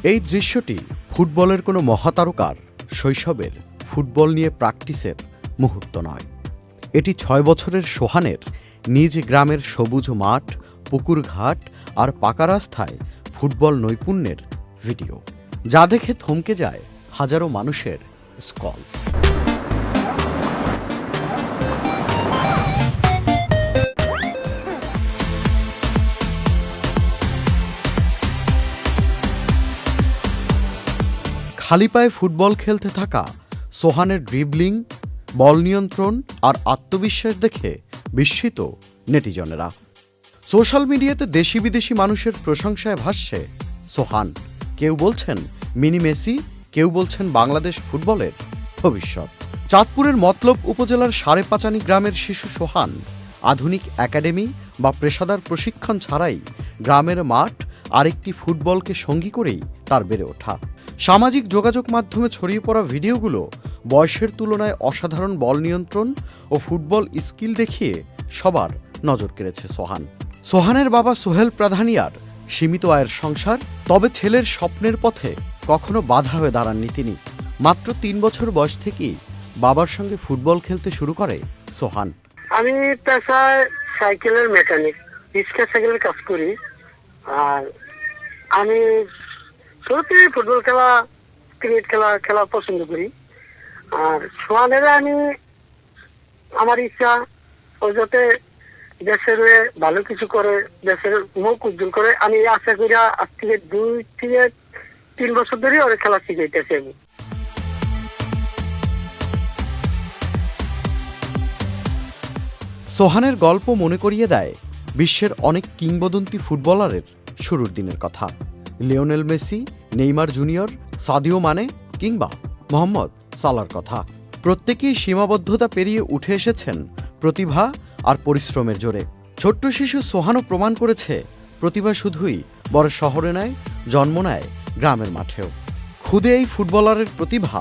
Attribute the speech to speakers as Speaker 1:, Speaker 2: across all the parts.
Speaker 1: এই দৃশ্যটি ফুটবলের কোনো মহাতারকার শৈশবের ফুটবল নিয়ে প্র্যাকটিসের মুহূর্ত নয়। এটি ৬ বছরের সোহানের নিজ গ্রামের সবুজ মাঠ, পুকুর ঘাট আর পাকা রাস্তায় ফুটবল নৈপুণ্যের ভিডিও, যা দেখে থমকে যায় হাজারো মানুষের স্কল। খালি পায়ে ফুটবল খেলতে থাকা সোহানের ড্রিবলিং, বল নিয়ন্ত্রণ আর আত্মবিশ্বাস দেখে বিস্মিত নেটিজনেরা। সোশ্যাল মিডিয়াতে দেশি বিদেশি মানুষের প্রশংসায় ভাসছে সোহান। কেউ বলছেন মিনি মেসি, কেউ বলছেন বাংলাদেশ ফুটবলের ভবিষ্যৎ। চাঁদপুরের মতলব উপজেলার সাড়েপাচানি গ্রামের শিশু সোহান আধুনিক একাডেমি বা পেশাদার প্রশিক্ষণ ছাড়াই গ্রামের মাঠ আর একটি ফুটবলকে সঙ্গী করেই তার বেড়ে ওঠা। সামাজিক যোগাযোগ মাধ্যমে ছড়িয়ে পড়া ভিডিওগুলো বয়সের তুলনায় অসাধারণ বল নিয়ন্ত্রণ ও ফুটবল স্কিল দেখিয়ে সবার নজর কেড়েছে সোহান। সোহানের বাবা সোহেল প্রাধানিয়ার সীমিত আয়ের সংসার, তবে ছেলের স্বপ্নের পথে কখনো বাধা হয়ে দাঁড়াননি তিনি। মাত্র ৩ বছর বয়স থেকেই বাবার সঙ্গে ফুটবল খেলতে শুরু করে সোহান।
Speaker 2: আমি পেশায় সাইকেলের মেকানিক, রিক্সা সাইকেলের কাজ করি। আর আমি শুরুতে ফুটবল খেলা, ক্রিকেট খেলা পছন্দ করি। আর সোহানের আমি আমার ইচ্ছা ও যাতে দেশের ভালো কিছু করে, দেশের মুখ উজ্জ্বল করে। আমি আশা করি আজ থেকে 2 থেকে 3 বছর ধরে ওর খেলা শিখাইতেছি আমি।
Speaker 1: সোহানের গল্প মনে করিয়ে দেয় বিশ্বের অনেক কিংবদন্তি ফুটবলারের শুরুর দিনের কথা। Lionel Messi, Neymar junior, Sadio Mane কিংবা মোহাম্মদ সালার কথা। প্রত্যেকেই সীমাবদ্ধতা পেরিয়ে উঠে এসেছেন প্রতিভা আর পরিশ্রমের জোরে। ছোট্ট শিশু সোহানও প্রমাণ করেছে প্রতিভা শুধুই বড় শহরে নয়, জন্ম নেয় গ্রামের মাঠেও। খুদে এই ফুটবলারের প্রতিভা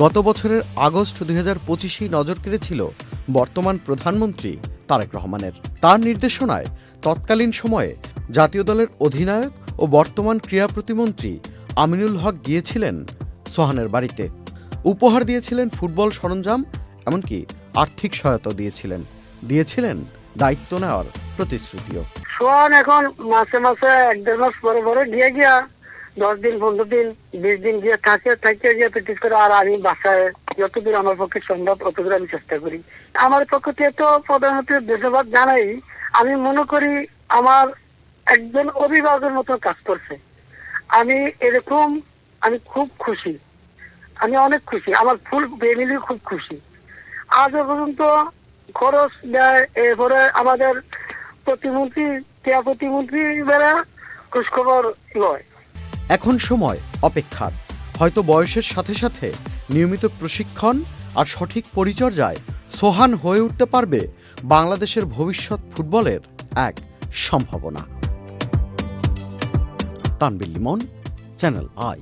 Speaker 1: গত বছরের আগস্ট 2025 নজর কেড়েছিল বর্তমান প্রধানমন্ত্রী তারেক রহমানের। তার নির্দেশনায় তৎকালীন সময়ে জাতীয় দলের অধিনায়ক ও বর্তমান ক্রীড়া প্রতিমন্ত্রী আমিনুল হক গিয়েছিলেন সোহানের বাড়িতে। উপহার দিয়েছিলেন ফুটবল সরঞ্জাম, এমনকি আর্থিক সহায়তা দিয়েছিলেন দায়িত্ব নেওয়ার প্রতিশ্রুতিও।
Speaker 2: সোহান এখন মাসে 1-1.5 মাস পরে গিয়া 10 দিন, 15 দিন, 20 দিন গিয়ে থাকে গিয়ে প্র্যাকটিস করে। আর আমি বাসায় যতদূর আমার পক্ষে সম্ভব ততদূর আমি চেষ্টা করি। আমার পক্ষ থেকে তো প্রধানমন্ত্রীর ধন্যবাদ জানাই। আমি মনে করি আমার একজন অভিভাবকের মতো কাজ করছে। আমি খুব খুশি, আমি অনেক খুশি, আমার ফুল ফ্যামিলি খুব খুশি। আজও পর্যন্ত খরচ দেয়, এরপরে আমাদের ক্রীড়া প্রতিমন্ত্রী বেড়া খোঁজখবর লয়।
Speaker 1: এখন সময় অপেক্ষার। হয়তো বয়সের সাথে সাথে নিয়মিত প্রশিক্ষণ আর সঠিক পরিচর্যায় সোহান হয়ে উঠতে পারবে বাংলাদেশের ভবিষ্যৎ ফুটবলের এক সম্ভাবনা। Tanvir Limon, channel I.